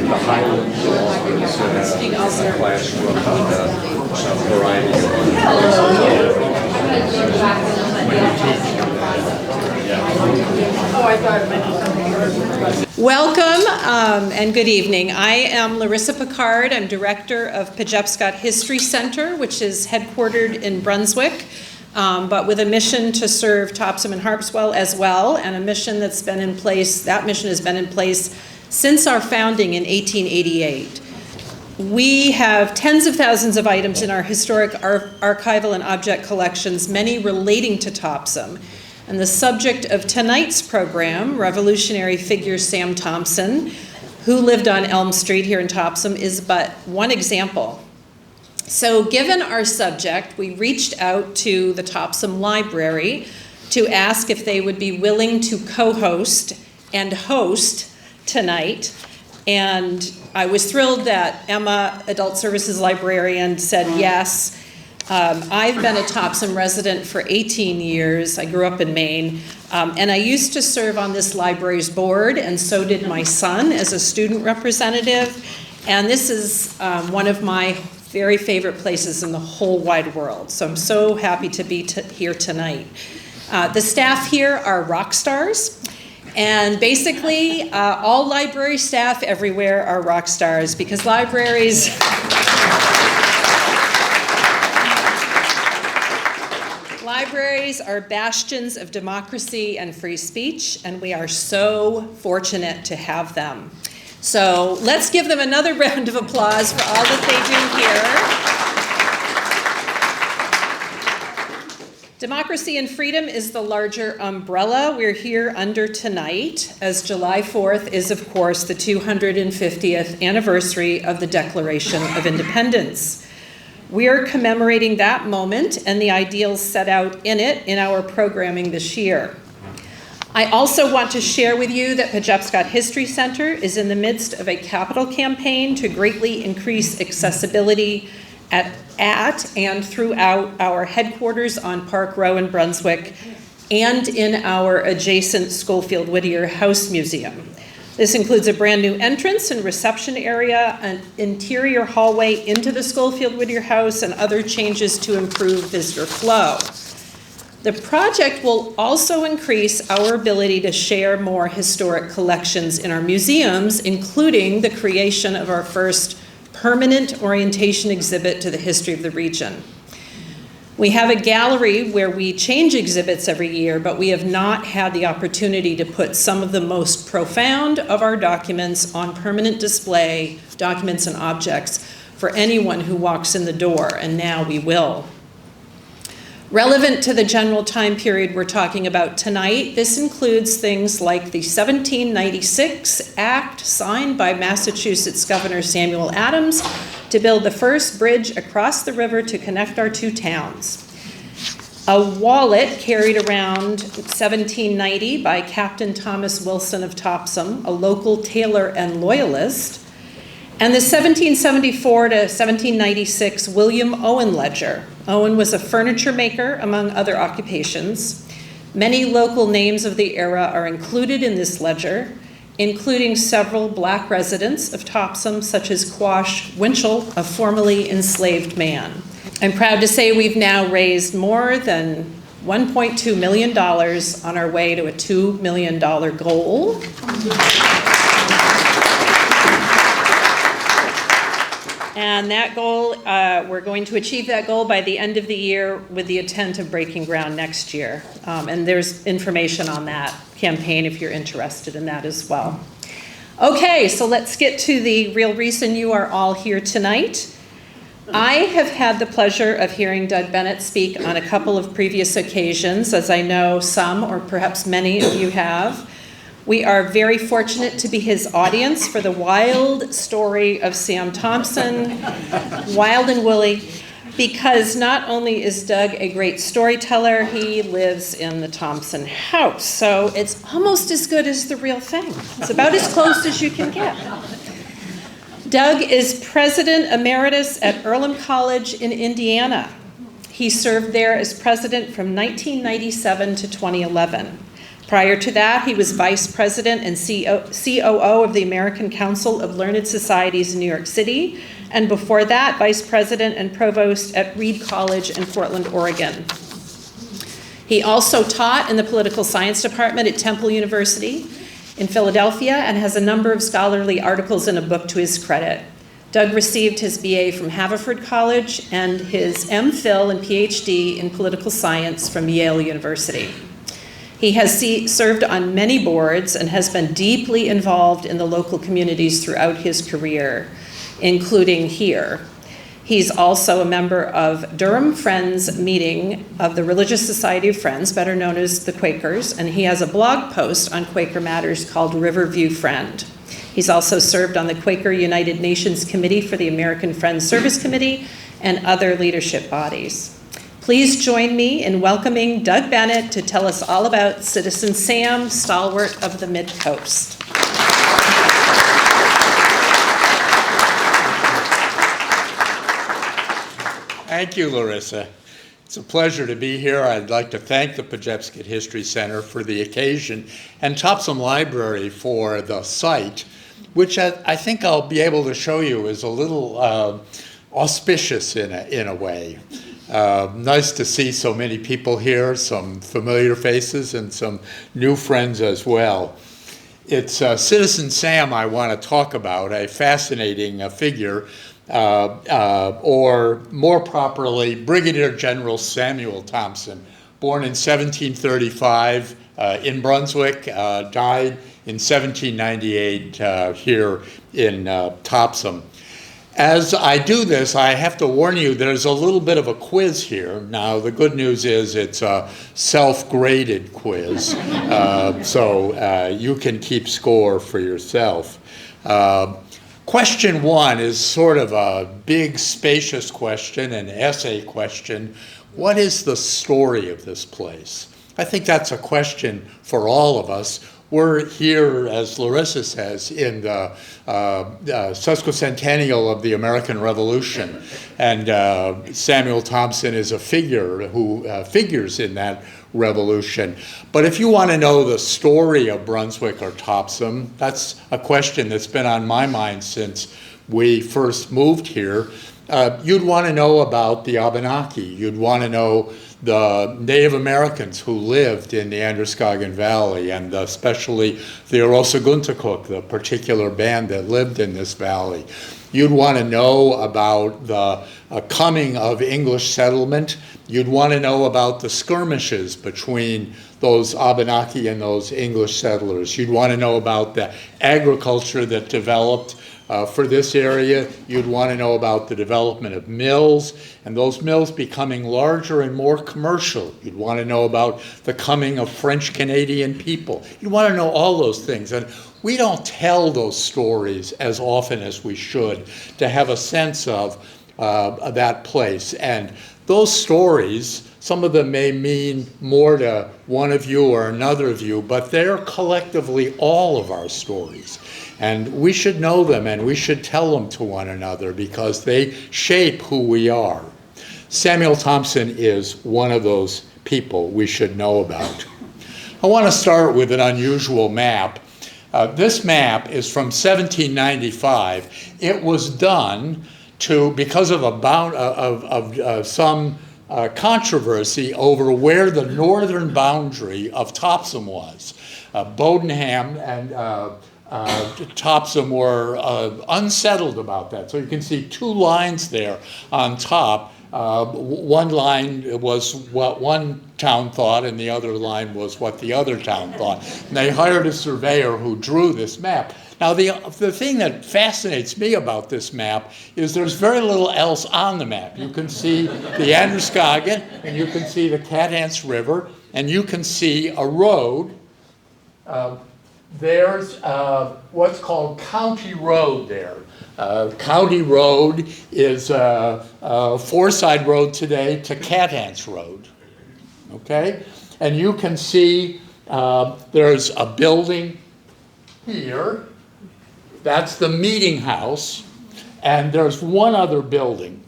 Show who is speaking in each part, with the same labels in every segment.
Speaker 1: the Highlands office in a classroom a variety of
Speaker 2: Welcome and good evening. I am Larissa Picard. I'm director of Pejepscot History Center, which is headquartered in Brunswick, but with a mission to serve Topsham and Harpswell as well, and a mission that's been in place, that mission has been in place since our founding in 1888. We have tens of thousands of items in our historic archival and object collections, many relating to Topsham. And the subject of tonight's program, revolutionary figure Sam Thompson, who lived on Elm Street here in Topsham, is but one example. So given our subject, we reached out to the Topsham Library to ask if they would be willing to co-host and host tonight. And I was thrilled that Emma, Adult Services Librarian, said yes. I've been a Topsham resident for 18 years. I grew up in Maine, and I used to serve on this library's board, and so did my son as a student representative. And this is one of my very favorite places in the whole wide world. So I'm so happy to be here tonight. The staff here are rock stars. And basically, all library staff everywhere are rock stars because libraries are bastions of democracy and free speech, and we are so fortunate to have them. So let's give them another round of applause for all that they do here. Democracy and freedom is the larger umbrella we're here under tonight, as July 4th is, of course, the 250th anniversary of the Declaration of Independence. We're commemorating that moment and the ideals set out in it in our programming this year. I also want to share with you that Pejepscot History Center is in the midst of a capital campaign to greatly increase accessibility at and throughout our headquarters on Park Row in Brunswick and in our adjacent Schofield Whittier House Museum. This includes a brand new entrance and reception area, an interior hallway into the Schofield Whittier House, and other changes to improve visitor flow. The project will also increase our ability to share more historic collections in our museums, including the creation of our first permanent orientation exhibit to the history of the region. We have a gallery where we change exhibits every year, but we have not had the opportunity to put some of the most profound of our documents on permanent display, documents and objects, for anyone who walks in the door, and now we will. Relevant to the general time period we're talking about tonight, this includes things like the 1796 Act signed by Massachusetts Governor Samuel Adams to build the first bridge across the river to connect our two towns. A wallet carried around 1790 by Captain Thomas Wilson of Topsham, a local tailor and loyalist, and the 1774 to 1796 William Owen ledger. Owen was a furniture maker, among other occupations. Many local names of the era are included in this ledger, including several black residents of Topsham, such as Quash Winchell, a formerly enslaved man. I'm proud to say we've now raised more than $1.2 million on our way to a $2 million goal. And that goal, we're going to achieve that goal by the end of the year with the intent of breaking ground next year. And there's information on that campaign if you're interested in that as well. Okay, so let's get to the real reason you are all here tonight. I have had the pleasure of hearing Doug Bennett speak on a couple of previous occasions, as I know some or perhaps many of you have. We are very fortunate to be his audience for the wild story of Sam Thompson, wild and woolly, because not only is Doug a great storyteller, he lives in the Thompson house. So it's almost as good as the real thing. It's about as close as you can get. Doug is president emeritus at Earlham College in Indiana. He served there as president from 1997 to 2011. Prior to that, he was vice president and COO of the American Council of Learned Societies in New York City, and before that, vice president and provost at Reed College in Portland, Oregon. He also taught in the political science department at Temple University in Philadelphia and has a number of scholarly articles and a book to his credit. Doug received his BA from Haverford College and his MPhil and PhD in political science from Yale University. He has served on many boards and has been deeply involved in the local communities throughout his career, including here. He's also a member of Durham Friends meeting of the Religious Society of Friends, better known as the Quakers, and he has a blog post on Quaker matters called Riverview Friend. He's also served on the Quaker United Nations Committee for the American Friends Service Committee and other leadership bodies. Please join me in welcoming Doug Bennett to tell us all about Citizen Sam, stalwart of the Mid-Coast.
Speaker 3: Thank you, Larissa. It's a pleasure to be here. I'd like to thank the Pejepscot History Center for the occasion and Topsham Library for the site, which I think I'll be able to show you is a little auspicious in a way. Nice to see so many people here, some familiar faces and some new friends as well. It's Citizen Sam I want to talk about, a fascinating figure, or more properly, Brigadier General Samuel Thompson, born in 1735 in Brunswick, died in 1798 here in Topsham. As I do this, I have to warn you, there's a little bit of a quiz here. Now, the good news is it's a self-graded quiz, so you can keep score for yourself. Question one is sort of a big, spacious question, an essay question. What is the story of this place? I think that's a question for all of us. We're here, as Larissa says, in the sesquicentennial of the American Revolution, and Samuel Thompson is a figure who figures in that revolution. But if you want to know the story of Brunswick or Topsham, that's a question that's been on my mind since we first moved here. You'd want to know about the Abenaki. You'd want to know the Native Americans who lived in the Androscoggin Valley, and especially the Orosaguntakuk, the particular band that lived in this valley. You'd want to know about the coming of English settlement. You'd want to know about the skirmishes between those Abenaki and those English settlers. You'd want to know about the agriculture that developed for this area. You'd want to know about the development of mills, and those mills becoming larger and more commercial. You'd want to know about the coming of French-Canadian people. You'd want to know all those things. And we don't tell those stories as often as we should to have a sense of that place. And those stories, some of them may mean more to one of you or another of you, but they're collectively all of our stories. And we should know them and we should tell them to one another because they shape who we are. Samuel Thompson is one of those people we should know about. I want to start with an unusual map. This map is from 1795. It was done because of some controversy over where the northern boundary of Topsham was. Bodenham and Topsham were unsettled about that. So you can see two lines there on top. One line was what one town thought, and the other line was what the other town thought. And they hired a surveyor who drew this map. Now, the thing that fascinates me about this map is there's very little else on the map. You can see the Androscoggin, and you can see the Cat-Ants River, and you can see a road. There's what's called County Road there. County Road is Foreside Road today to Cat-Ants Road, okay? And you can see there's a building here. That's the meeting house, and there's one other building.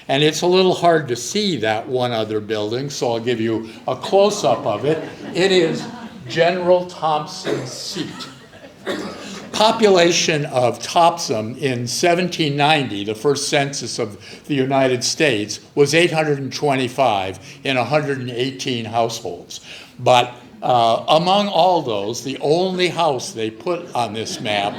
Speaker 3: And it's a little hard to see that one other building, so I'll give you a close-up of it. It is General Thompson's seat. Population of Topsham in 1790, the first census of the United States, was 825 in 118 households. But among all those, the only house they put on this map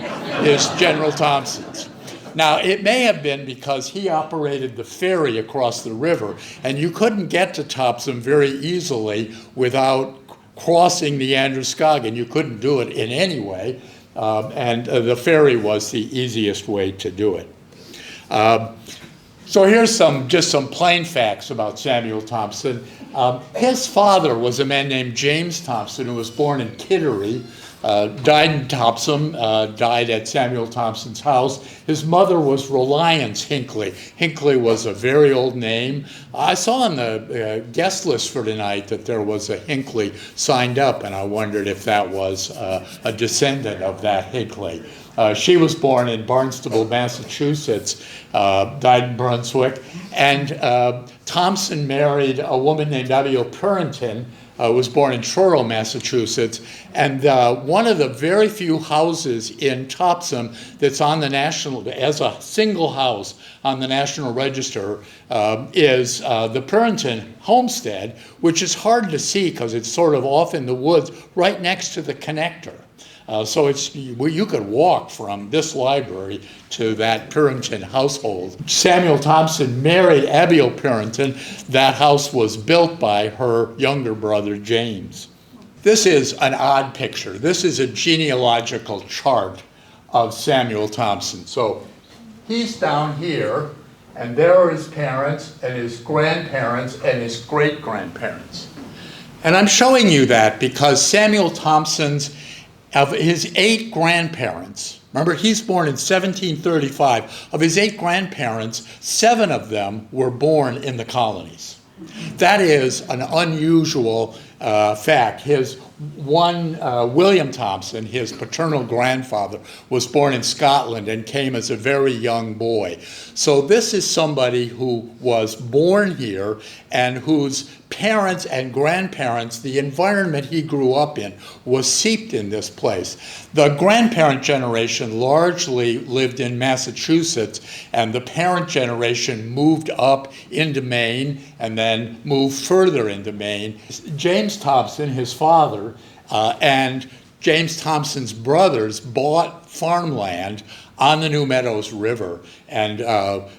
Speaker 3: is General Thompson's. Now, it may have been because he operated the ferry across the river, and you couldn't get to Topsham very easily without crossing the Androscoggin. You couldn't do it in any way, and the ferry was the easiest way to do it. So here's just some plain facts about Samuel Thompson. His father was a man named James Thompson, who was born in Kittery, died in Topsham, died at Samuel Thompson's house. His mother was Reliance Hinckley. Hinckley was a very old name. I saw on the guest list for tonight that there was a Hinckley signed up, and I wondered if that was a descendant of that Hinckley. She was born in Barnstable, Massachusetts, died in Brunswick, and Thompson married a woman named Abigail Purinton, was born in Truro, Massachusetts, and one of the very few houses in Topsham that's on the national, as a single house on the National Register, is the Purinton homestead, which is hard to see because it's sort of off in the woods right next to the connector. So you could walk from this library to that Purinton household. Samuel Thompson married Abigail Purinton. That house was built by her younger brother, James. This is an odd picture. This is a genealogical chart of Samuel Thompson. So he's down here, and there are his parents and his grandparents and his great-grandparents. And I'm showing you that because Samuel Thompson's of his 8 grandparents, remember he's born in 1735, of his 8 grandparents, 7 of them were born in the colonies. That is an unusual fact. William Thompson, his paternal grandfather, was born in Scotland and came as a very young boy. So this is somebody who was born here and whose parents and grandparents, the environment he grew up in, was seeped in this place. The grandparent generation largely lived in Massachusetts, and the parent generation moved up into Maine and then moved further into Maine. James Thompson, his father, and James Thompson's brothers bought farmland on the New Meadows River and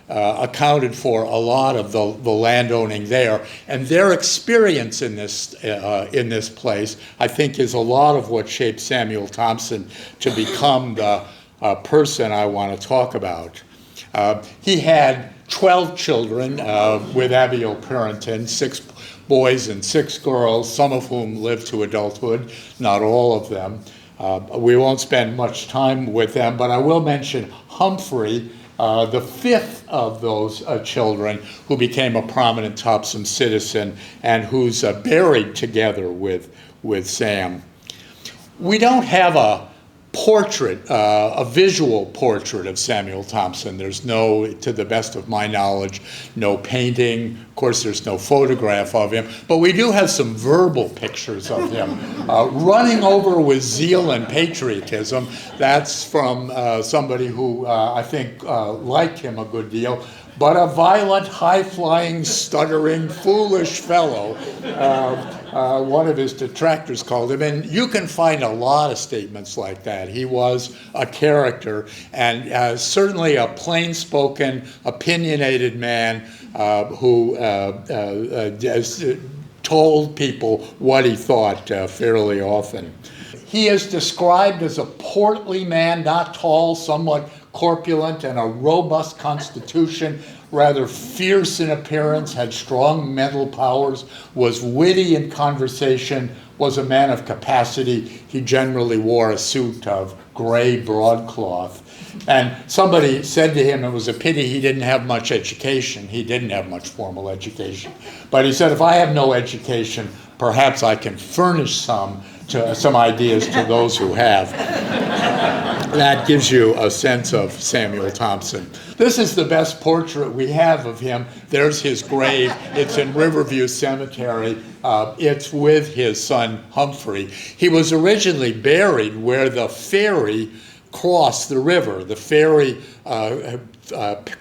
Speaker 3: accounted for a lot of the landowning there. And their experience in this place, I think, is a lot of what shaped Samuel Thompson to become the person I want to talk about. He had 12 children with Abigail Purinton, 6 boys and 6 girls, some of whom lived to adulthood, not all of them. We won't spend much time with them, but I will mention Humphrey, the 5th of those children, who became a prominent Topsham citizen and who's buried together with Sam. We don't have a portrait, a visual portrait of Samuel Thompson. There's no, to the best of my knowledge, no painting. Of course, there's no photograph of him, but we do have some verbal pictures of him running over with zeal and patriotism. That's from somebody who I think liked him a good deal, but a violent, high-flying, stuttering, foolish fellow, one of his detractors called him. And you can find a lot of statements like that. He was a character, and certainly a plain-spoken, opinionated man who told people what he thought fairly often. He is described as a portly man, not tall, somewhat corpulent, and a robust constitution, rather fierce in appearance, had strong mental powers, was witty in conversation, was a man of capacity. He generally wore a suit of gray broadcloth. And somebody said to him it was a pity he didn't have much education. He didn't have much formal education. But he said, if I have no education, perhaps I can furnish some ideas to those who have. That gives you a sense of Samuel Thompson. This is the best portrait we have of him. There's his grave. It's in Riverview Cemetery. It's with his son Humphrey. He was originally buried where the ferry crossed the river. The ferry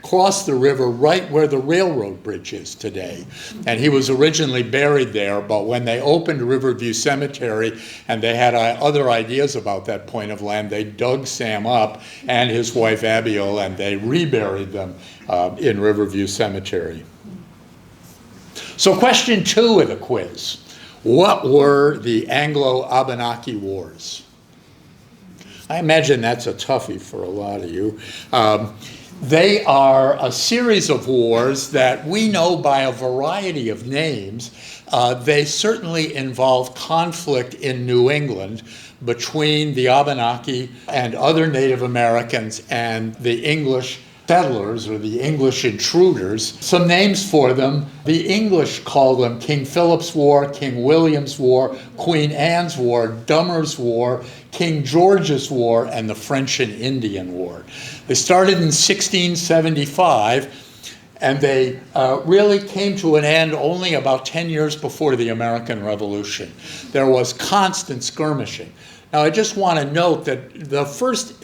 Speaker 3: crossed the river right where the railroad bridge is today. And he was originally buried there, but when they opened Riverview Cemetery and they had other ideas about that point of land, they dug Sam up and his wife Abiel, and they reburied them in Riverview Cemetery. So question 2 of the quiz. What were the Anglo-Abenaki Wars? I imagine that's a toughie for a lot of you. They are a series of wars that we know by a variety of names. They certainly involve conflict in New England between the Abenaki and other Native Americans and the English settlers or the English intruders. Some names for them: the English call them King Philip's War, King William's War, Queen Anne's War, Dummer's War, King George's War, and the French and Indian War. They started in 1675, and they really came to an end only about 10 years before the American Revolution. There was constant skirmishing. Now, I just want to note that the first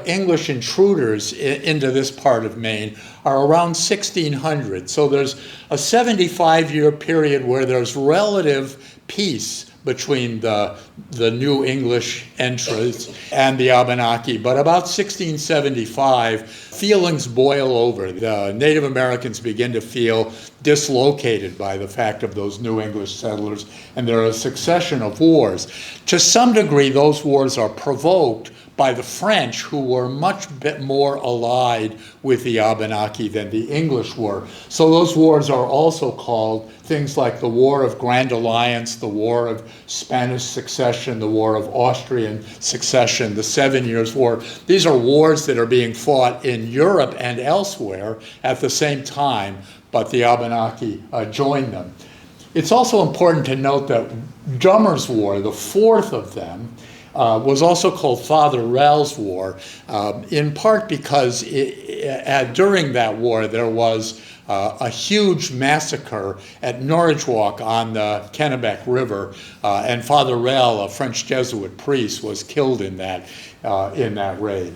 Speaker 3: English intruders into this part of Maine are around 1600. So there's a 75-year period where there's relative peace between the new English entrants and the Abenaki. But about 1675, feelings boil over. The Native Americans begin to feel dislocated by the fact of those new English settlers, and there are a succession of wars. To some degree, those wars are provoked by the French, who were much bit more allied with the Abenaki than the English were. So those wars are also called things like the War of Grand Alliance, the War of Spanish Succession, the War of Austrian Succession, the 7 Years' War. These are wars that are being fought in Europe and elsewhere at the same time, but the Abenaki joined them. It's also important to note that Dummer's War, the fourth of them, was also called Father Rale's War, in part because during that war there was a huge massacre at Norridgewock on the Kennebec River, and Father Rale, a French Jesuit priest, was killed in that raid.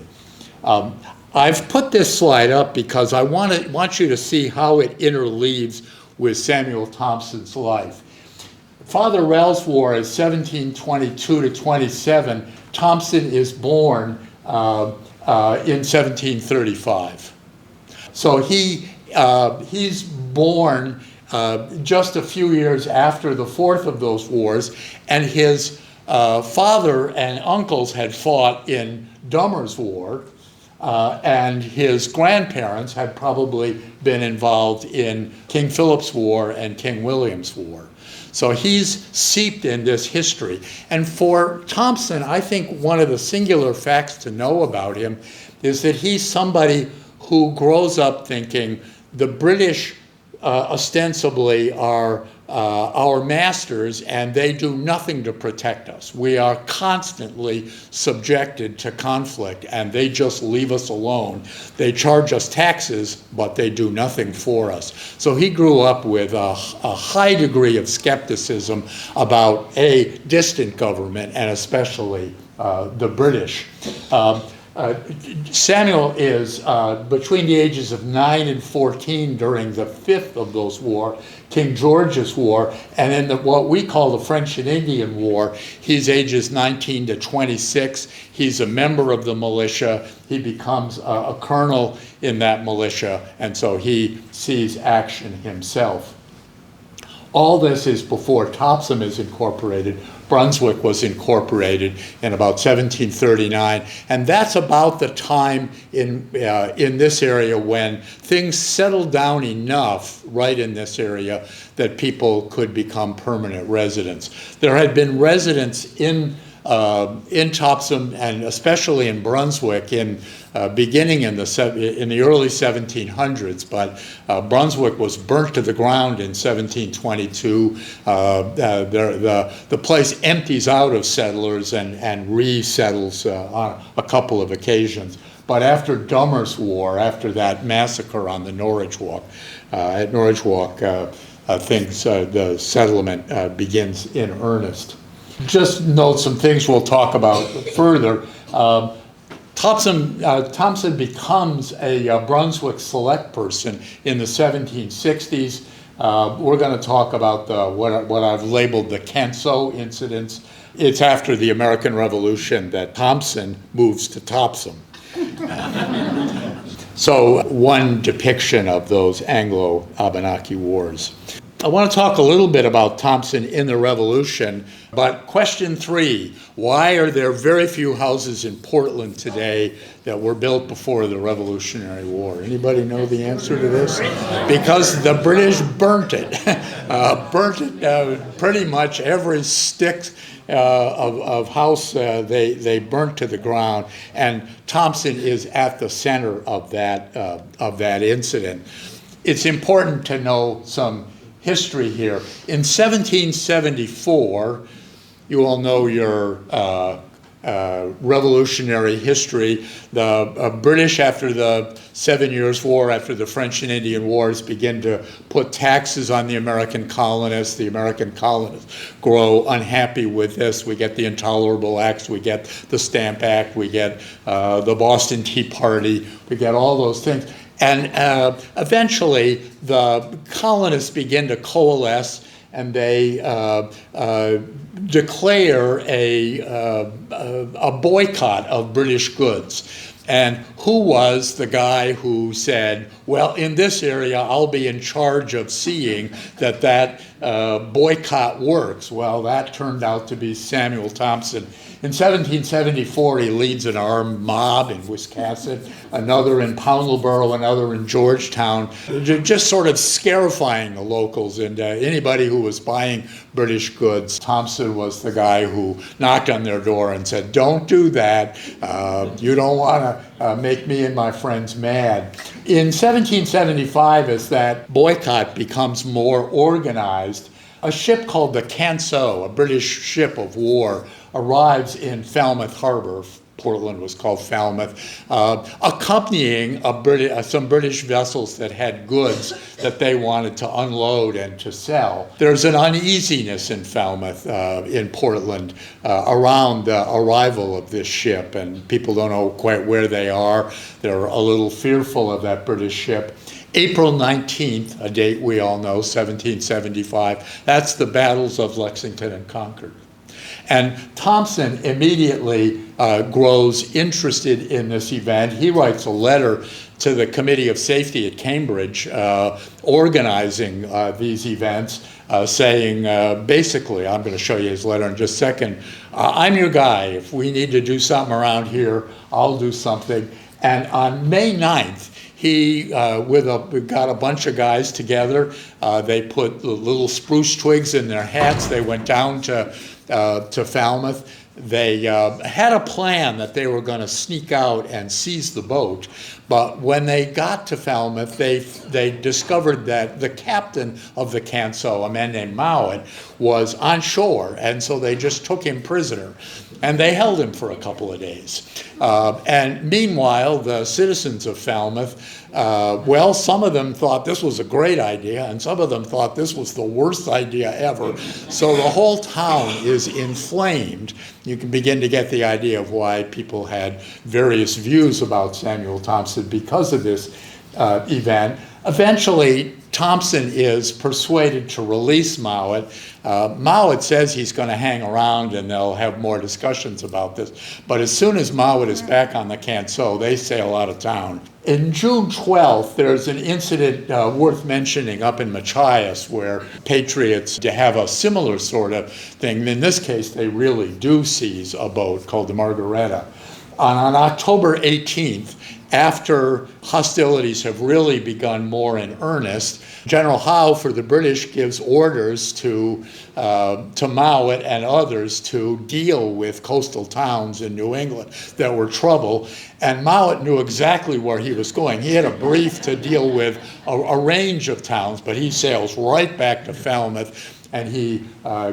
Speaker 3: I've put this slide up because I want you to see how it interleaves with Samuel Thompson's life. Father Rale's War is 1722 to 27. Thompson is born in 1735. So he's born just a few years after the fourth of those wars, and his father and uncles had fought in Dummer's War, and his grandparents had probably been involved in King Philip's War and King William's War. So he's seeped in this history. And for Thompson, I think one of the singular facts to know about him is that he's somebody who grows up thinking the British ostensibly are our masters, and they do nothing to protect us. We are constantly subjected to conflict, and they just leave us alone. They charge us taxes, but they do nothing for us. So he grew up with a high degree of skepticism about a distant government, and especially the British. Samuel is between the ages of 9 and 14 during the fifth of those wars, King George's War, and in what we call the French and Indian War, he's ages 19 to 26. He's a member of the militia. He becomes a colonel in that militia, and so he sees action himself. All this is before Topsham is incorporated. Brunswick was incorporated in about 1739, and that's about the time in this area when things settled down enough right in this area that people could become permanent residents. There had been residents in in Topsham and especially in Brunswick, beginning in the early 1700s, but Brunswick was burnt to the ground in 1722. The place empties out of settlers and resettles on a couple of occasions. But after Dummer's War, after that massacre on the Norwich Walk, at Norwich Walk, the settlement begins in earnest. Just note some things we'll talk about further. Thompson becomes a Brunswick select person in the 1760s. We're going to talk about what I've labeled the Canso incidents. It's after the American Revolution that Thompson moves to Topsham. So one depiction of those Anglo-Abenaki wars. I want to talk a little bit about Thompson in the Revolution, but question 3, why are there very few houses in Portland today that were built before the Revolutionary War? Anybody know the answer to this? Because the British burnt it. Pretty much every stick of house they burnt to the ground, and Thompson is at the center of that incident. It's important to know some history here. In 1774, you all know your revolutionary history. The British, after the 7 Years' War, after the French and Indian Wars, begin to put taxes on the American colonists. The American colonists grow unhappy with this. We get the Intolerable Acts, we get the Stamp Act, we get the Boston Tea Party, we get all those things. And eventually, the colonists begin to coalesce, and they declare a boycott of British goods. And who was the guy who said, well, in this area, I'll be in charge of seeing that boycott works? Well, that turned out to be Samuel Thompson. In 1774, he leads an armed mob in Wiscasset, another in Poundleboro, another in Georgetown, just sort of scarifying the locals and anybody who was buying British goods. Thompson was the guy who knocked on their door and said, don't do that. You don't want to make me and my friends mad. In 1775, as that boycott becomes more organized, a ship called the Canso, a British ship of war, arrives in Falmouth Harbor. Portland was called Falmouth, accompanying some British vessels that had goods that they wanted to unload and to sell. There's an uneasiness in Falmouth, in Portland, around the arrival of this ship, and people don't know quite where they are. They're a little fearful of that British ship. April 19th, a date we all know, 1775, that's the battles of Lexington and Concord. And Thompson immediately grows interested in this event. He writes a letter to the Committee of Safety at Cambridge organizing these events, saying basically, I'm going to show you his letter in just a second, I'm your guy. If we need to do something around here, I'll do something. And on May 9th, he got a bunch of guys together. They put little spruce twigs in their hats. They went down to Falmouth. They had a plan that they were going to sneak out and seize the boat, but when they got to Falmouth, they discovered that the captain of the Canso, a man named Mowat, was on shore, and so they just took him prisoner. And they held him for a couple of days. And meanwhile, the citizens of Falmouth, well, some of them thought this was a great idea, and some of them thought this was the worst idea ever. So the whole town is inflamed. You can begin to get the idea of why people had various views about Samuel Thompson because of this event. Eventually, Thompson is persuaded to release Mowat. Mowat says he's going to hang around and they'll have more discussions about this. But as soon as Mowat is back on the Canso, they sail out of town. In June 12th, there's an incident worth mentioning up in Machias where patriots have a similar sort of thing. In this case, they really do seize a boat called the Margaretta. On October 18th, after hostilities have really begun more in earnest, General Howe for the British gives orders to Mowat and others to deal with coastal towns in New England that were trouble. And Mowat knew exactly where he was going. He had a brief to deal with a range of towns, but he sails right back to Falmouth, and he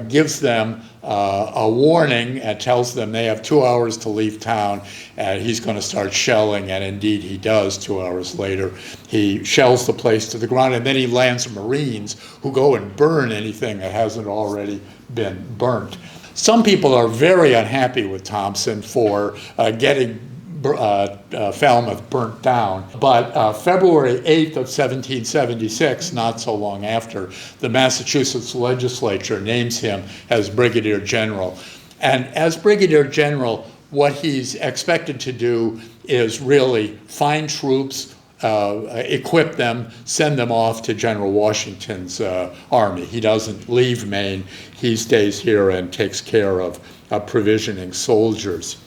Speaker 3: gives them a warning and tells them they have 2 hours to leave town, and he's going to start shelling, and indeed he does. 2 hours later, he shells the place to the ground, and then he lands Marines who go and burn anything that hasn't already been burnt. Some people are very unhappy with Thompson for getting Falmouth burnt down. But February 8th of 1776, not so long after, the Massachusetts legislature names him as Brigadier General. And as Brigadier General, what he's expected to do is really find troops, equip them, send them off to General Washington's army. He doesn't leave Maine. He stays here and takes care of provisioning soldiers.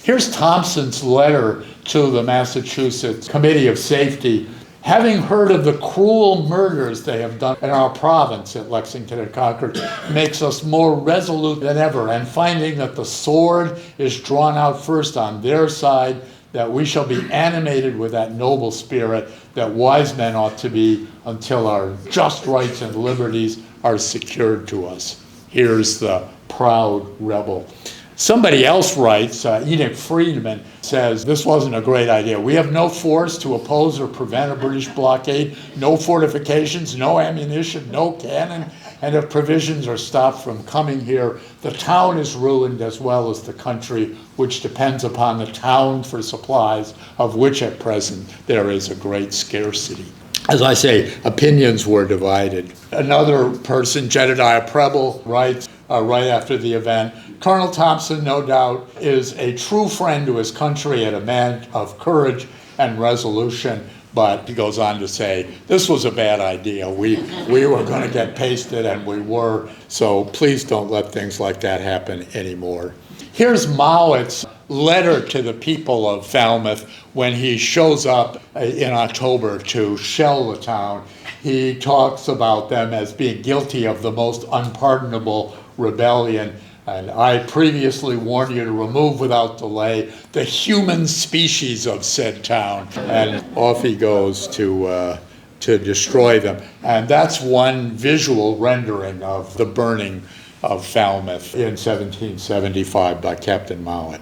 Speaker 3: Here's Thompson's letter to the Massachusetts Committee of Safety. Having heard of the cruel murders they have done in our province at Lexington and Concord makes us more resolute than ever, and finding that the sword is drawn out first on their side, that we shall be animated with that noble spirit that wise men ought to be until our just rights and liberties are secured to us. Here's the proud rebel. Somebody else writes, Enoch Friedman says, this wasn't a great idea. We have no force to oppose or prevent a British blockade, no fortifications, no ammunition, no cannon, and if provisions are stopped from coming here, the town is ruined as well as the country, which depends upon the town for supplies, of which at present there is a great scarcity. As I say, opinions were divided. Another person, Jedediah Preble, writes right after the event, Colonel Thompson, no doubt, is a true friend to his country and a man of courage and resolution, but he goes on to say, this was a bad idea. We were going to get pasted, and we were, so please don't let things like that happen anymore. Here's Mowat's letter to the people of Falmouth when he shows up in October to shell the town. He talks about them as being guilty of the most unpardonable rebellion. And I previously warned you to remove without delay the human species of said town. And off he goes to destroy them. And that's one visual rendering of the burning of Falmouth in 1775 by Captain Mowat.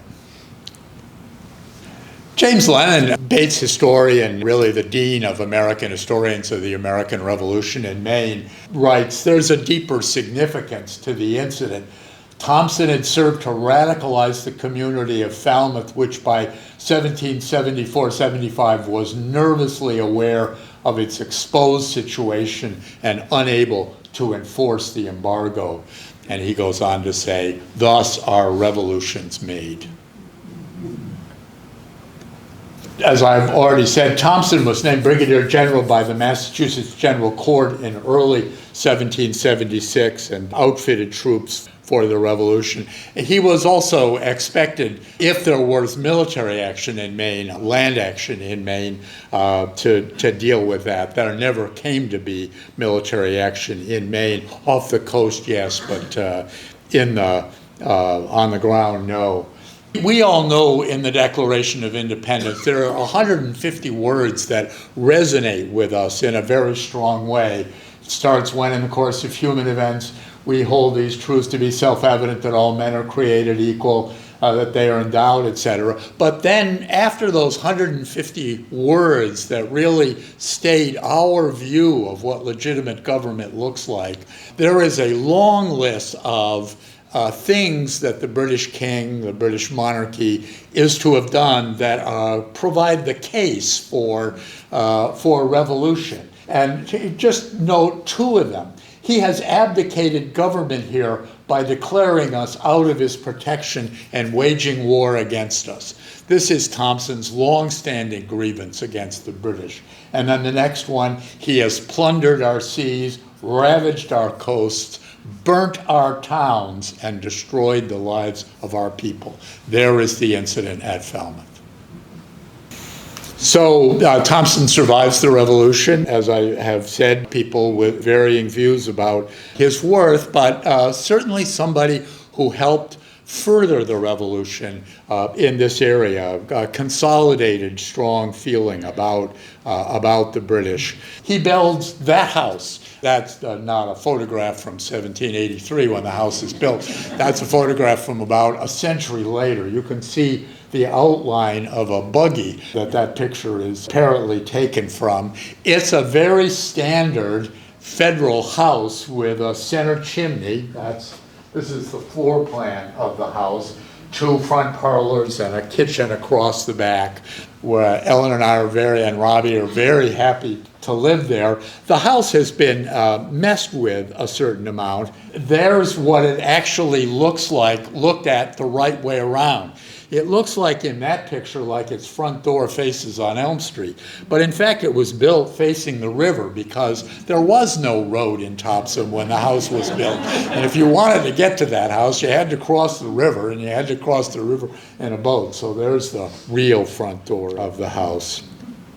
Speaker 3: James Lennon, Bates historian, really the dean of American historians of the American Revolution in Maine, writes, there's a deeper significance to the incident. Thompson had served to radicalize the community of Falmouth, which by 1774-75 was nervously aware of its exposed situation and unable to enforce the embargo. And he goes on to say, thus are revolutions made. As I've already said, Thompson was named Brigadier General by the Massachusetts General Court in early 1776 and outfitted troops for the Revolution. He was also expected, if there was military action in Maine, land action in Maine, to deal with that. There never came to be military action in Maine. Off the coast, yes, but on the ground, no. We all know in the Declaration of Independence there are 150 words that resonate with us in a very strong way. It starts, when in the course of human events we hold these truths to be self-evident that all men are created equal, that they are endowed, etc. But then after those 150 words that really state our view of what legitimate government looks like, there is a long list of things that the British king, the British monarchy, is to have done that provide the case for revolution. And just note two of them. He has abdicated government here by declaring us out of his protection and waging war against us. This is Thompson's long-standing grievance against the British. And then the next one, he has plundered our seas, ravaged our coasts, burnt our towns and destroyed the lives of our people. There is the incident at Falmouth. So Thompson survives the revolution. As I have said, people with varying views about his worth, but certainly somebody who helped further the revolution in this area, a consolidated, strong feeling about the British. He builds that house. That's not a photograph from 1783 when the house is built. That's a photograph from about a century later. You can see the outline of a buggy that picture is apparently taken from. It's a very standard federal house with a center chimney. This is the floor plan of the house. 2 front parlors and a kitchen across the back, where Ellen and Robbie are very happy to live there. The house has been messed with a certain amount. There's what it actually looks like, looked at the right way around. It looks like in that picture like its front door faces on Elm Street. But in fact, it was built facing the river because there was no road in Topsham when the house was built. And if you wanted to get to that house, you had to cross the river, and you had to cross the river in a boat. So there's the real front door of the house.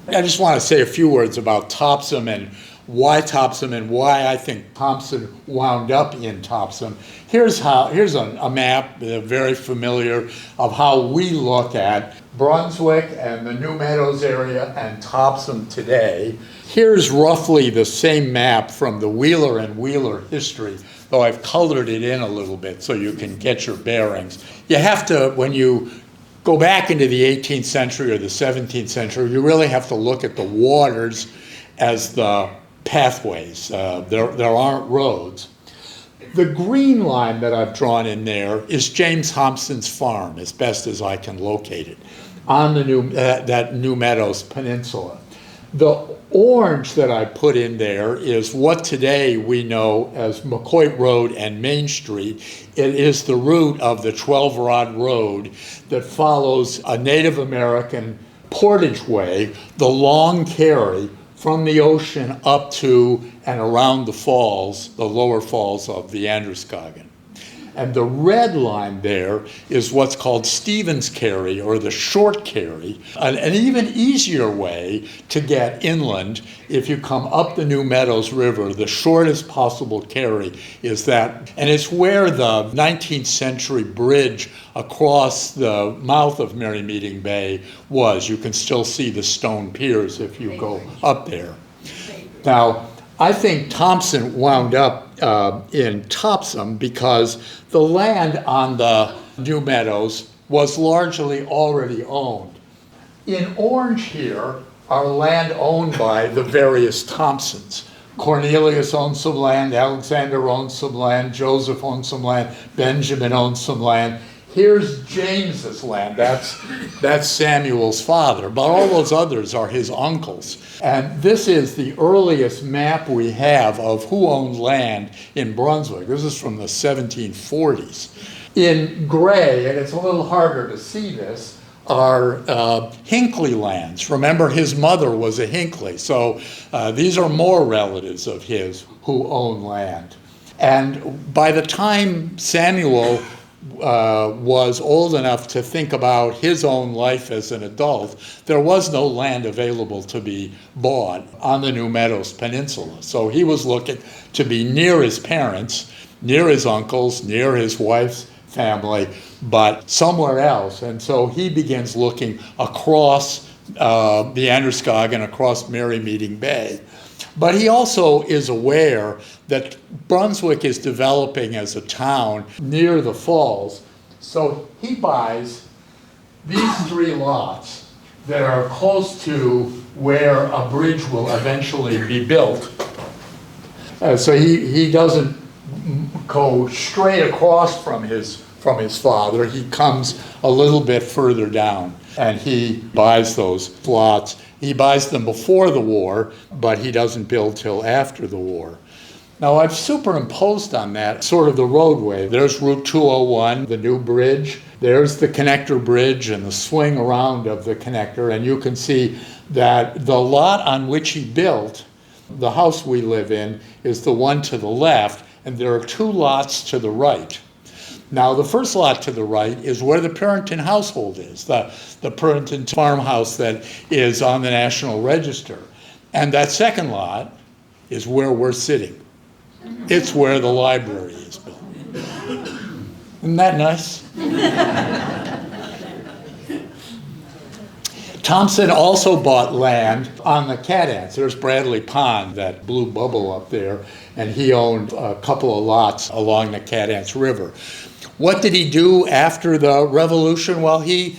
Speaker 3: I just want to say a few words about Topsham and why I think Thompson wound up in Topsham. Here's a map, very familiar, of how we look at Brunswick and the New Meadows area and Topsham today. Here's roughly the same map from the Wheeler and Wheeler history, though I've colored it in a little bit so you can get your bearings. You have to, when you go back into the 18th century or the 17th century, you really have to look at the waters as the pathways. There aren't roads. The green line that I've drawn in there is James Thompson's farm, as best as I can locate it, on the that New Meadows Peninsula. The orange that I put in there is what today we know as McCoy Road and Main Street. It is the route of the 12-rod road that follows a Native American portage way, the Long Carry, from the ocean up to and around the falls, the lower falls of the Androscoggin. And the red line there is what's called Stevens Carry, or the short carry, an even easier way to get inland. If you come up the New Meadows River, the shortest possible carry is that, and it's where the 19th century bridge across the mouth of Merry Meeting Bay was. You can still see the stone piers if you go up there. Now, I think Thompson wound up in Topsham because the land on the New Meadows was largely already owned. In orange here are land owned by the various Thompsons. Cornelius owned some land, Alexander owned some land, Joseph owned some land, Benjamin owned some land. Here's James's land, that's Samuel's father, but all those others are his uncles. And this is the earliest map we have of who owned land in Brunswick. This is from the 1740s. In gray, and it's a little harder to see this, are Hinckley lands. Remember, his mother was a Hinckley, so these are more relatives of his who own land. And by the time Samuel was old enough to think about his own life as an adult, there was no land available to be bought on the New Meadows Peninsula. So he was looking to be near his parents, near his uncles, near his wife's family, but somewhere else. And so he begins looking across the Androscoggin, across Merry Meeting Bay. But he also is aware that Brunswick is developing as a town near the falls. So he buys these 3 lots that are close to where a bridge will eventually be built. So he doesn't go straight across from his father. He comes a little bit further down, and he buys those lots. He buys them before the war, but he doesn't build till after the war. Now, I've superimposed on that sort of the roadway. There's Route 201, the new bridge. There's the connector bridge and the swing around of the connector, and you can see that the lot on which he built, the house we live in, is the one to the left, and there are 2 lots to the right. Now, the first lot to the right is where the Puritan household is, the Puritan farmhouse that is on the National Register. And that second lot is where we're sitting. It's where the library is built. Isn't that nice? Thompson also bought land on the Cat Ants. There's Bradley Pond, that blue bubble up there, and he owned a couple of lots along the Cat Ants River. What did he do after the Revolution? Well, he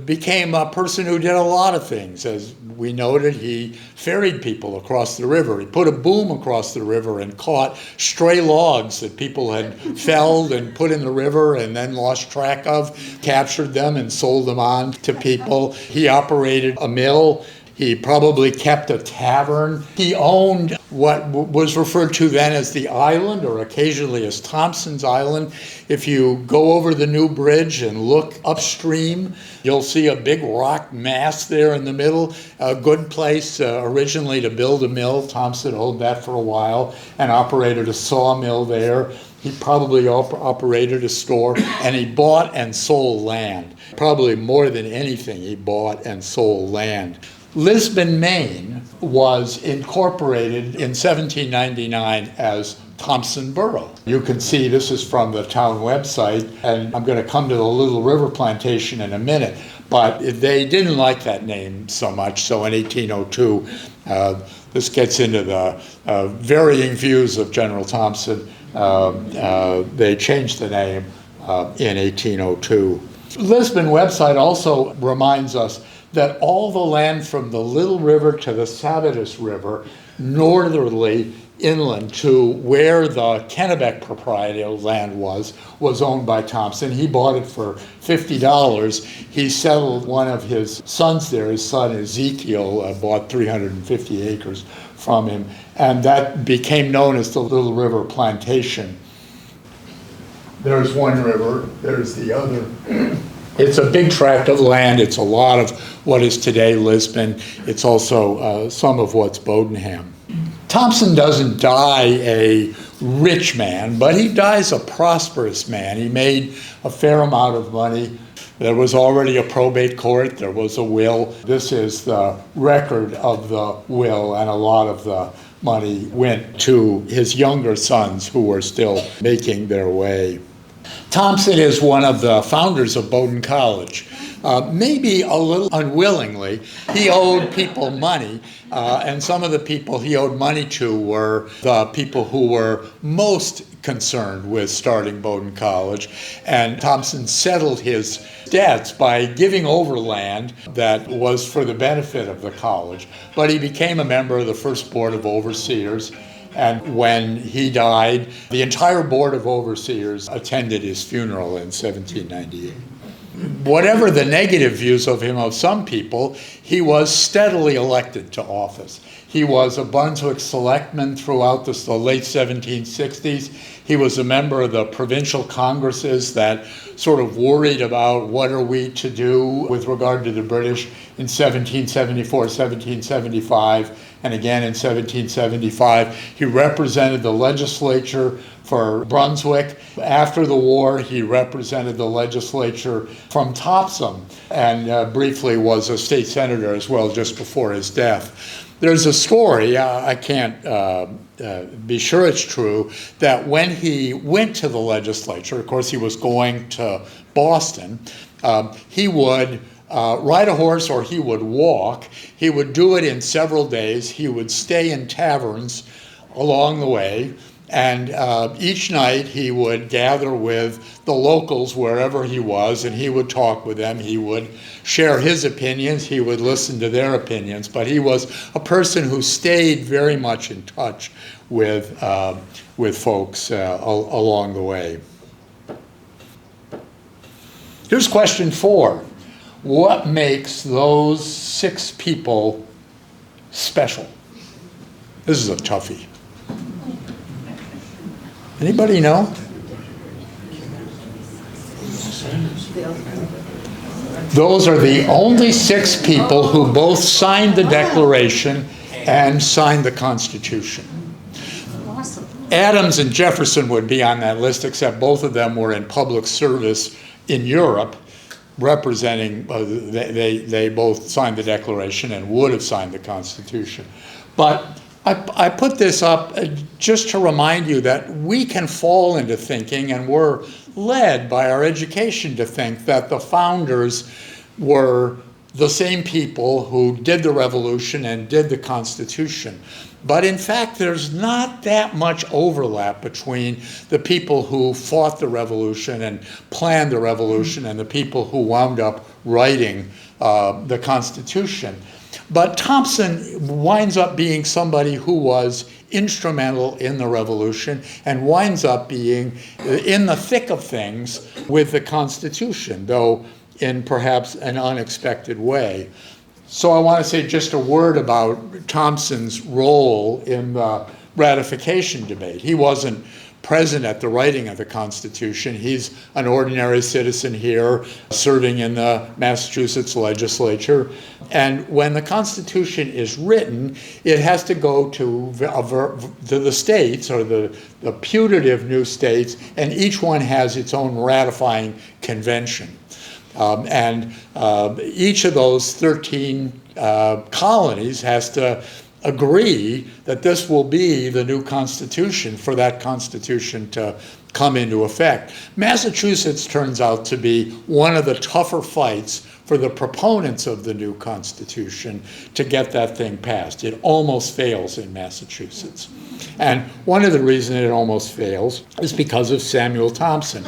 Speaker 3: became a person who did a lot of things. As we noted, he ferried people across the river. He put a boom across the river and caught stray logs that people had felled and put in the river and then lost track of, captured them and sold them on to people. He operated a mill. He probably kept a tavern. He owned what was referred to then as the island, or occasionally as Thompson's Island. If you go over the new bridge and look upstream, you'll see a big rock mass there in the middle. A good place originally to build a mill. Thompson owned that for a while and operated a sawmill there. He probably operated a store, and he bought and sold land. Probably more than anything, he bought and sold land. Lisbon, Maine was incorporated in 1799 as Thompson Borough. You can see this is from the town website, and I'm going to come to the Little River Plantation in a minute, but they didn't like that name so much, so in 1802, this gets into the varying views of General Thompson. They changed the name in 1802. Lisbon website also reminds us that all the land from the Little River to the Sabatis River, northerly inland to where the Kennebec propriety of land was owned by Thompson. He bought it for $50. He settled one of his sons there. His son Ezekiel bought 350 acres from him, and that became known as the Little River Plantation. There's one river, there's the other. It's a big tract of land. It's a lot of what is today Lisbon. It's also some of what's Bodenham. Thompson doesn't die a rich man, but he dies a prosperous man. He made a fair amount of money. There was already a probate court. There was a will. This is the record of the will, and a lot of the money went to his younger sons who were still making their way. Thompson is one of the founders of Bowdoin College. Maybe a little unwillingly, he owed people money, and some of the people he owed money to were the people who were most concerned with starting Bowdoin College, and Thompson settled his debts by giving over land that was for the benefit of the college. But he became a member of the first Board of Overseers, and when he died, the entire Board of Overseers attended his funeral in 1798. Whatever the negative views of him of some people, he was steadily elected to office. He was a Brunswick selectman throughout the late 1760s. He was a member of the provincial congresses that sort of worried about what are we to do with regard to the British in 1774, 1775, and again in 1775. He represented the legislature for Brunswick. After the war, he represented the legislature from Topsham, and briefly was a state senator as well just before his death. There's a story, I can't be sure it's true, that when he went to the legislature, of course he was going to Boston, he would ride a horse or he would walk. He would do it in several days. He would stay in taverns along the way. And each night he would gather with the locals wherever he was, and he would talk with them. He would share his opinions. He would listen to their opinions. But he was a person who stayed very much in touch with folks along the way. Here's question 4. What makes those 6 people special? This is a toughie. Anybody know? Those are the only 6 people who both signed the Declaration and signed the Constitution.
Speaker 2: Awesome.
Speaker 3: Adams and Jefferson would be on that list, except both of them were in public service in Europe, representing, they both signed the Declaration and would have signed the Constitution. But I put this up just to remind you that we can fall into thinking, and we're led by our education to think that the founders were the same people who did the Revolution and did the Constitution. But in fact, there's not that much overlap between the people who fought the Revolution and planned the Revolution and the people who wound up writing the Constitution. But Thompson winds up being somebody who was instrumental in the Revolution and winds up being in the thick of things with the Constitution, though in perhaps an unexpected way. So I want to say just a word about Thompson's role in the ratification debate. He wasn't present at the writing of the Constitution. He's an ordinary citizen here serving in the Massachusetts legislature. And when the Constitution is written, it has to go to the states, or the putative new states, and each one has its own ratifying convention. Each of those 13 colonies has to agree that this will be the new Constitution for that Constitution to come into effect. Massachusetts turns out to be one of the tougher fights for the proponents of the new Constitution to get that thing passed. It almost fails in Massachusetts. And one of the reasons it almost fails is because of Samuel Thompson.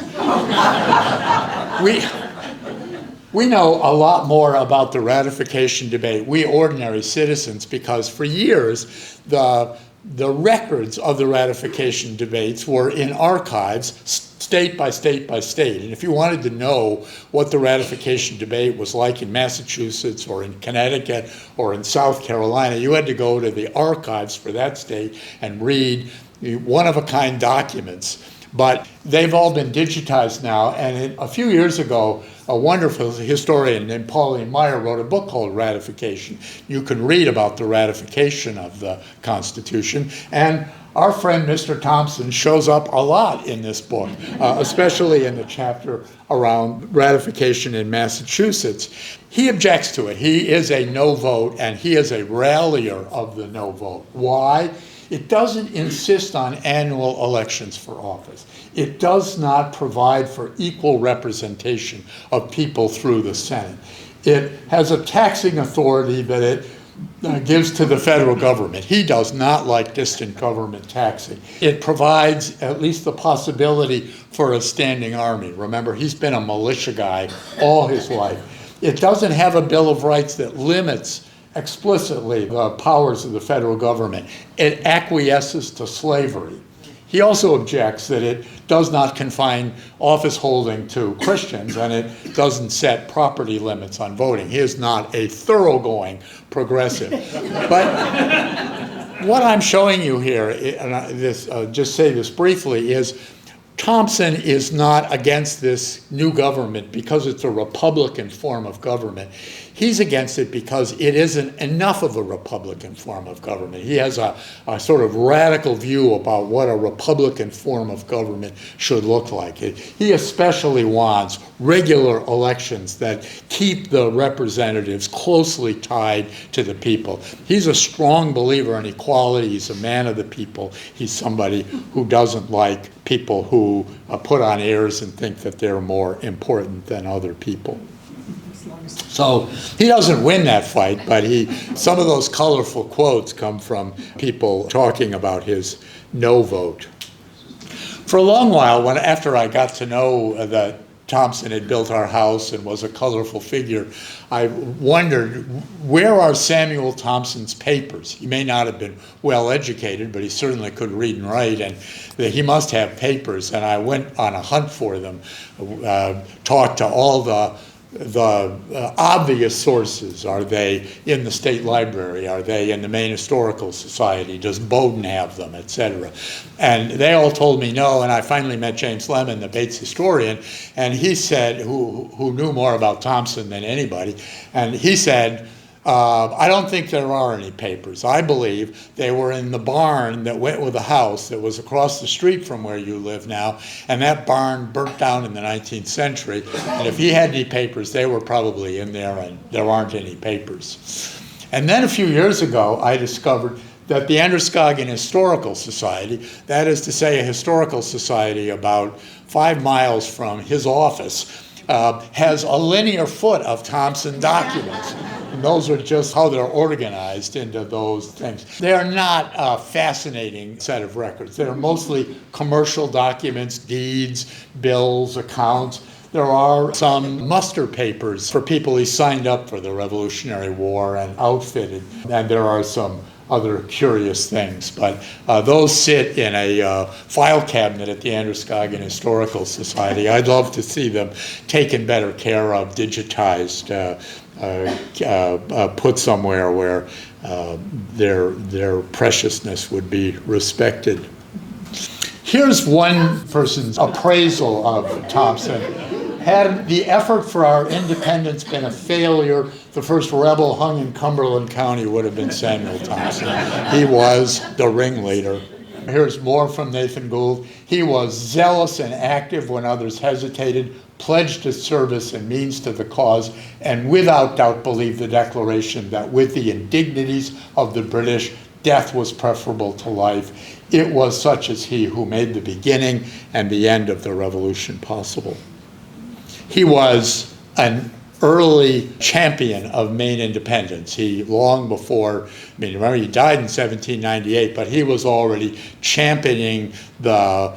Speaker 3: We know a lot more about the ratification debate, we ordinary citizens, because for years the records of the ratification debates were in archives, state by state by state. And if you wanted to know what the ratification debate was like in Massachusetts or in Connecticut or in South Carolina, you had to go to the archives for that state and read one-of-a-kind documents. But they've all been digitized now, and a few years ago, a wonderful historian named Pauline Meyer wrote a book called Ratification. You can read about the ratification of the Constitution, and our friend Mr. Thompson shows up a lot in this book, especially in the chapter around ratification in Massachusetts. He objects to it. He is a no vote, and he is a rallier of the no vote. Why? It doesn't insist on annual elections for office. It does not provide for equal representation of people through the Senate. It has a taxing authority that it gives to the federal government. He does not like distant government taxing. It provides at least the possibility for a standing army. Remember, he's been a militia guy all his life. It doesn't have a Bill of Rights that limits explicitly the powers of the federal government. It acquiesces to slavery. He also objects that it does not confine office holding to Christians, and it doesn't set property limits on voting. He is not a thoroughgoing progressive. But what I'm showing you here, and just say this briefly, is Thompson is not against this new government because it's a Republican form of government. He's against it because it isn't enough of a Republican form of government. He has a sort of radical view about what a Republican form of government should look like. He especially wants regular elections that keep the representatives closely tied to the people. He's a strong believer in equality. He's a man of the people. He's somebody who doesn't like people who put on airs and think that they're more important than other people. So he doesn't win that fight, but some of those colorful quotes come from people talking about his no vote. For a long while, after I got to know that Thompson had built our house and was a colorful figure, I wondered, where are Samuel Thompson's papers? He may not have been well educated, but he certainly could read and write, and he must have papers. And I went on a hunt for them, talked to all the obvious sources. Are they in the state library? Are they in the Maine Historical Society? Does Bowdoin have them, etc.? And they all told me no, and I finally met James Lemon, the Bates historian, and he said, who knew more about Thompson than anybody, and he said, I don't think there are any papers. I believe they were in the barn that went with the house that was across the street from where you live now, and that barn burnt down in the 19th century. And if he had any papers, they were probably in there, and there aren't any papers. And then a few years ago, I discovered that the Androscoggin Historical Society, that is to say a historical society about 5 miles from his office, has a linear foot of Thompson documents. And those are just how they're organized into those things. They are not a fascinating set of records. They're mostly commercial documents, deeds, bills, accounts. There are some muster papers for people he signed up for the Revolutionary War and outfitted. And there are some other curious things, but those sit in a file cabinet at the Androscoggin Historical Society. I'd love to see them taken better care of, digitized, put somewhere where their preciousness would be respected. Here's one person's appraisal of Thompson. Had the effort for our independence been a failure, the first rebel hung in Cumberland County would have been Samuel Thompson. He was the ringleader. Here's more from Nathan Gould. He was zealous and active when others hesitated, pledged his service and means to the cause, and without doubt believed the declaration that with the indignities of the British, death was preferable to life. It was such as he who made the beginning and the end of the revolution possible. He was an early champion of Maine independence. He, long before, remember he died in 1798, but he was already championing the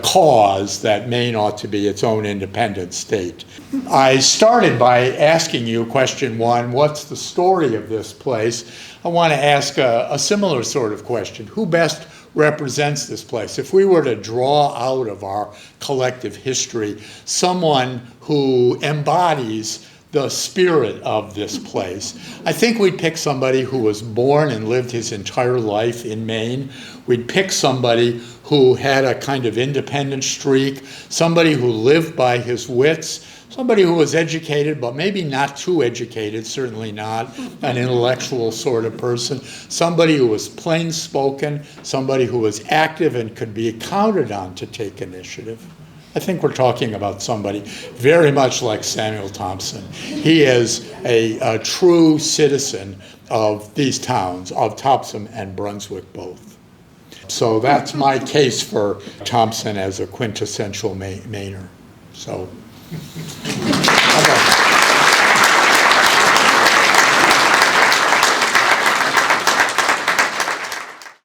Speaker 3: cause that Maine ought to be its own independent state. I started by asking you question one, what's the story of this place? I want to ask a similar sort of question. Who best represents this place? If we were to draw out of our collective history someone who embodies the spirit of this place, I think we'd pick somebody who was born and lived his entire life in Maine. We'd pick somebody who had a kind of independent streak, somebody who lived by his wits, somebody who was educated, but maybe not too educated, certainly not an intellectual sort of person, somebody who was plain-spoken, somebody who was active and could be counted on to take initiative. I think we're talking about somebody very much like Samuel Thompson. He is a true citizen of these towns, of Topsham and Brunswick both. So that's my case for Thompson as a quintessential Mainer. So.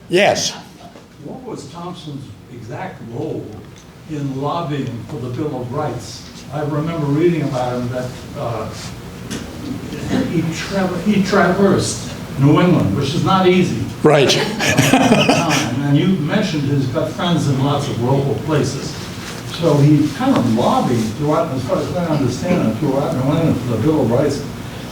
Speaker 3: Yes.
Speaker 4: What was Thompson's exact role in lobbying for the Bill of Rights? I remember reading about him that he traversed New England, which is not easy.
Speaker 3: Right.
Speaker 4: At the time. And you mentioned he's got friends in lots of local places. So he kind of lobbied throughout, as far as I understand it, throughout New England for the Bill of Rights.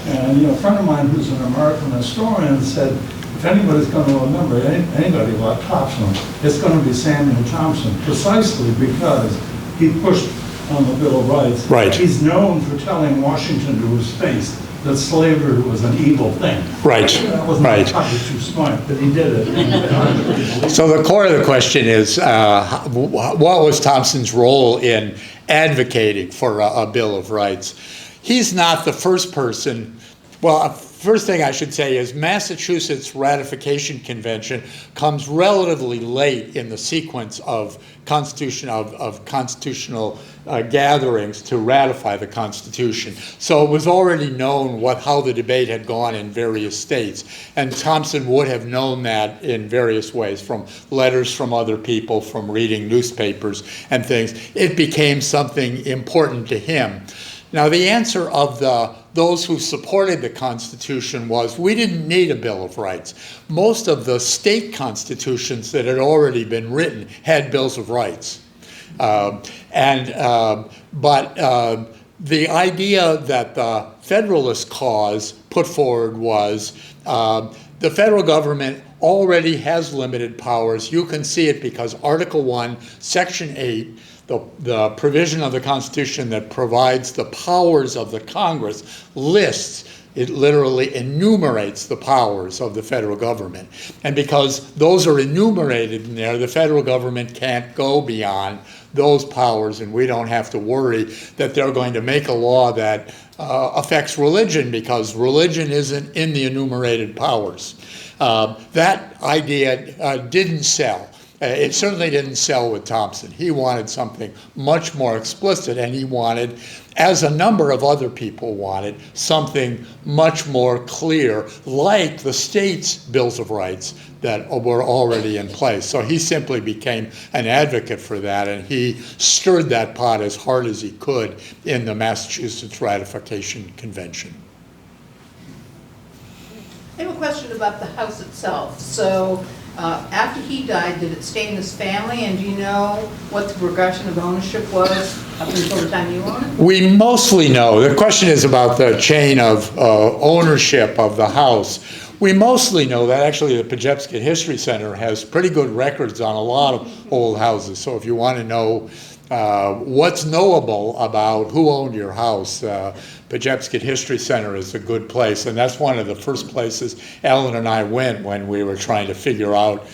Speaker 4: And a friend of mine who's an American historian said, if anybody's going to remember anybody about Topsham, it's going to be Samuel Thompson, precisely because he pushed on the Bill of Rights.
Speaker 3: Right.
Speaker 4: He's known for telling Washington to his face that slavery was an evil thing.
Speaker 3: Right.
Speaker 4: That wasn't probably too smart, but he did it.
Speaker 3: So the core of the question is, what was Thompson's role in advocating for a Bill of Rights? He's not the first person. Well, first thing I should say is Massachusetts Ratification Convention comes relatively late in the sequence of constitutional gatherings to ratify the Constitution. So it was already known how the debate had gone in various states. And Thompson would have known that in various ways, from letters from other people, from reading newspapers and things. It became something important to him. Now, the answer of those who supported the Constitution was, we didn't need a Bill of Rights. Most of the state constitutions that had already been written had Bills of Rights. But the idea that the Federalist cause put forward was, the federal government already has limited powers. You can see it because Article 1, Section 8, the provision of the Constitution that provides the powers of the Congress lists, it literally enumerates the powers of the federal government. And because those are enumerated in there, the federal government can't go beyond those powers, and we don't have to worry that they're going to make a law that affects religion, because religion isn't in the enumerated powers. That idea didn't sell. It certainly didn't sell with Thompson. He wanted something much more explicit, and he wanted, as a number of other people wanted, something much more clear, like the state's Bills of Rights that were already in place. So he simply became an advocate for that, and he stirred that pot as hard as he could in the Massachusetts Ratification Convention.
Speaker 5: I have a question about the house itself. So after he died, did it stay in his family? And do you know what the progression of ownership was up until the time you owned it?
Speaker 3: We mostly know. The question is about the chain of ownership of the house. We mostly know that actually the Pejepscot History Center has pretty good records on a lot of old houses. So if you want to know what's knowable about who owned your house, Pejepscot History Center is a good place, and that's one of the first places Ellen and I went when we were trying to figure out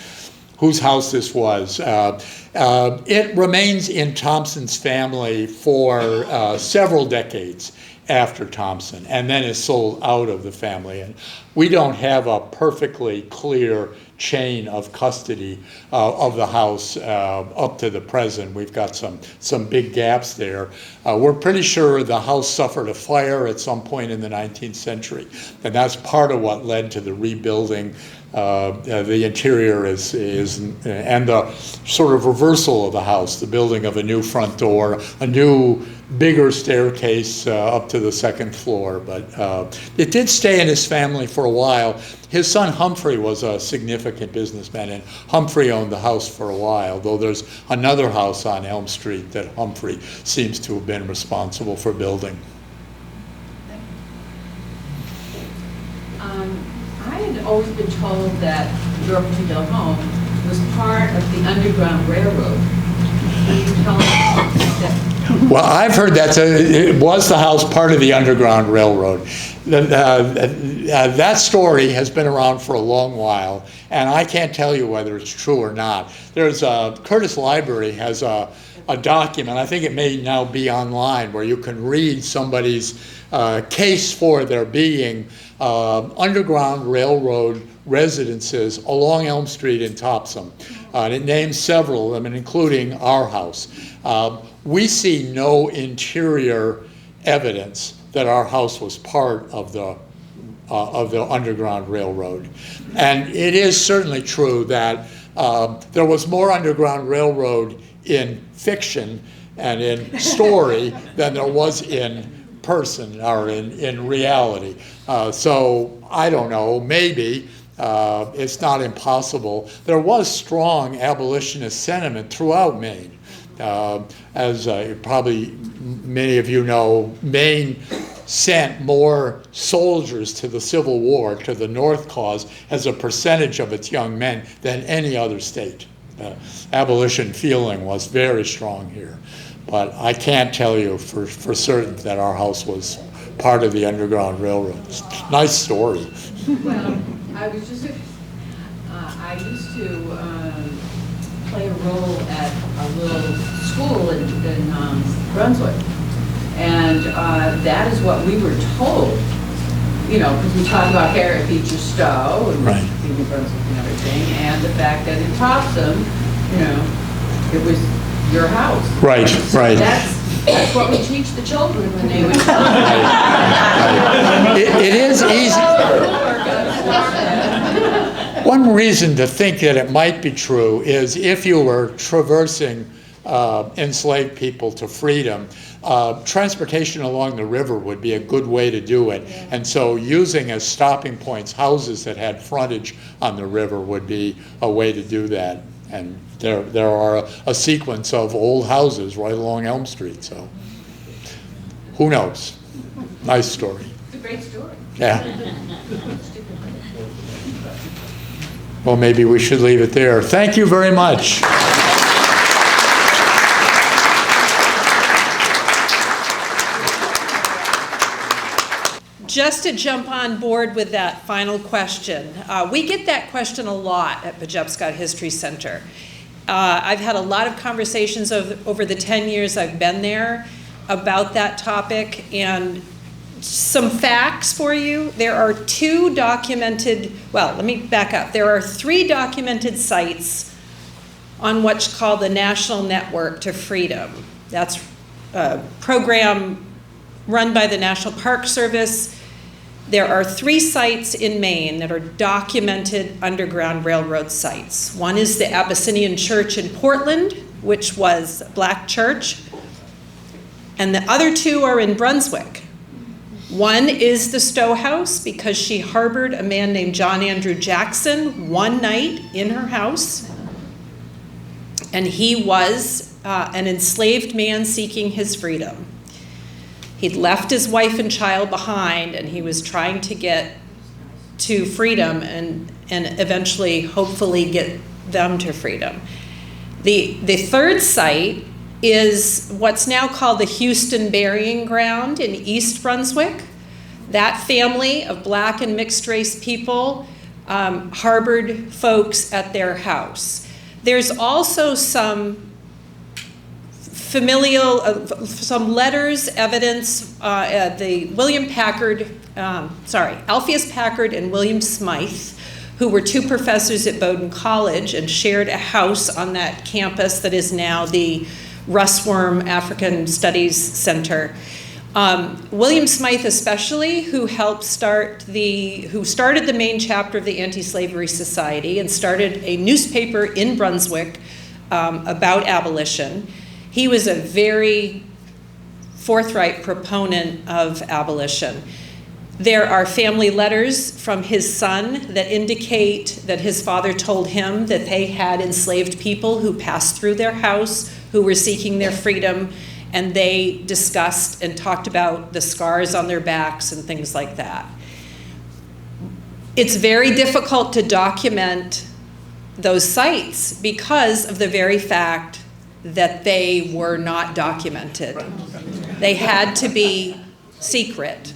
Speaker 3: whose house this was. It remains in Thompson's family for several decades after Thompson, and then is sold out of the family. And we don't have a perfectly clear chain of custody of the house up to the present. We've got some big gaps there. We're pretty sure the house suffered a fire at some point in the 19th century, and that's part of what led to the rebuilding. The interior and the sort of reversal of the house, the building of a new front door, a new bigger staircase up to the second floor. But it did stay in his family for a while. His son Humphrey was a significant businessman, and Humphrey owned the house for a while, though there's another house on Elm Street that Humphrey seems to have been responsible for building.
Speaker 6: I had always been told that your particular home was part of the Underground Railroad. Can you tell us that?
Speaker 3: Well, I've heard it was the house part of the Underground Railroad. That story has been around for a long while, and I can't tell you whether it's true or not. Curtis Library has a document, I think it may now be online, where you can read somebody's case for there being Underground Railroad residences along Elm Street in Topsham. And it names several of them, including our house. We see no interior evidence that our house was part of the Underground Railroad. And it is certainly true that there was more Underground Railroad in fiction and in story than there was in person or in reality. So I don't know, maybe it's not impossible. There was strong abolitionist sentiment throughout Maine. As probably many of you know, Maine sent more soldiers to the Civil War, to the North cause, as a percentage of its young men than any other state. Abolition feeling was very strong here. But I can't tell you for certain that our house was part of the Underground Railroad. Nice story.
Speaker 6: Well, I was just, I used to play a role at a little school in Brunswick. And that is what we were told, you know, because we talk about Harriet Beecher Stowe and
Speaker 3: right.
Speaker 6: being in Brunswick and everything, and the fact that in Topsham, you know, it was your house.
Speaker 3: Right,
Speaker 6: so
Speaker 3: right.
Speaker 6: That's what we teach the children when they would come.
Speaker 3: It is easy. One reason to think that it might be true is if you were traversing enslaved people to freedom, transportation along the river would be a good way to do it. Yeah. And so using as stopping points houses that had frontage on the river would be a way to do that. And there are a sequence of old houses right along Elm Street, so who knows? Nice story.
Speaker 6: It's a great story.
Speaker 3: Yeah. Well, maybe we should leave it there. Thank you very much.
Speaker 2: just to jump on board with that final question, we get that question a lot at Pejepscot History Center. I've had a lot of conversations over the 10 years I've been there about that topic, and some facts for you. There are 2 documented, well, let me back up. There are 3 documented sites on what's called the National Network to Freedom. That's a program run by the National Park Service. There are 3 sites in Maine that are documented Underground Railroad sites. One is the Abyssinian Church in Portland, which was a black church, and the other 2 are in Brunswick. One is the Stowe House, because she harbored a man named John Andrew Jackson one night in her house, and he was an enslaved man seeking his freedom. He'd left his wife and child behind, and he was trying to get to freedom and eventually, hopefully, get them to freedom. The third site is what's now called the Houston Burying Ground in East Brunswick. That family of black and mixed race people harbored folks at their house. There's also some some letters, evidence, the Alpheus Packard and William Smythe, who were 2 professors at Bowdoin College and shared a house on that campus that is now the Russworm African Studies Center. William Smythe especially, who started the Maine chapter of the Anti-Slavery Society and started a newspaper in Brunswick about abolition. He was a very forthright proponent of abolition. There are family letters from his son that indicate that his father told him that they had enslaved people who passed through their house, who were seeking their freedom, and they discussed and talked about the scars on their backs and things like that. It's very difficult to document those sites because of the very fact that they were not documented. They had to be secret.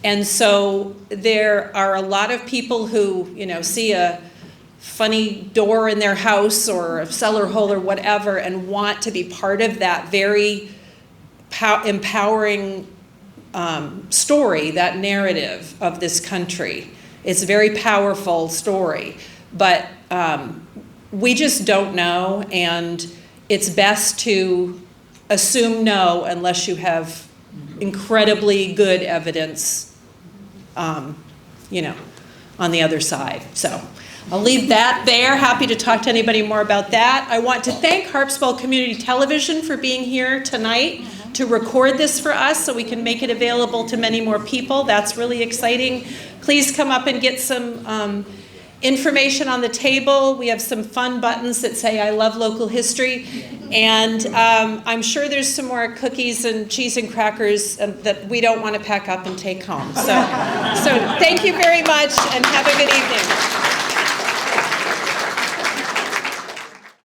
Speaker 2: And so there are a lot of people who, see a funny door in their house or a cellar hole or whatever and want to be part of that very empowering story, that narrative of this country. It's a very powerful story, but we just don't know, and it's best to assume no unless you have incredibly good evidence, on the other side. So I'll leave that there. Happy to talk to anybody more about that. I want to thank Harpswell Community Television for being here tonight to record this for us so we can make it available to many more people. That's really exciting. Please come up and get some information on the table. We have some fun buttons that say, I love local history. And I'm sure there's some more cookies and cheese and crackers that we don't want to pack up and take home. So thank you very much and have a good evening.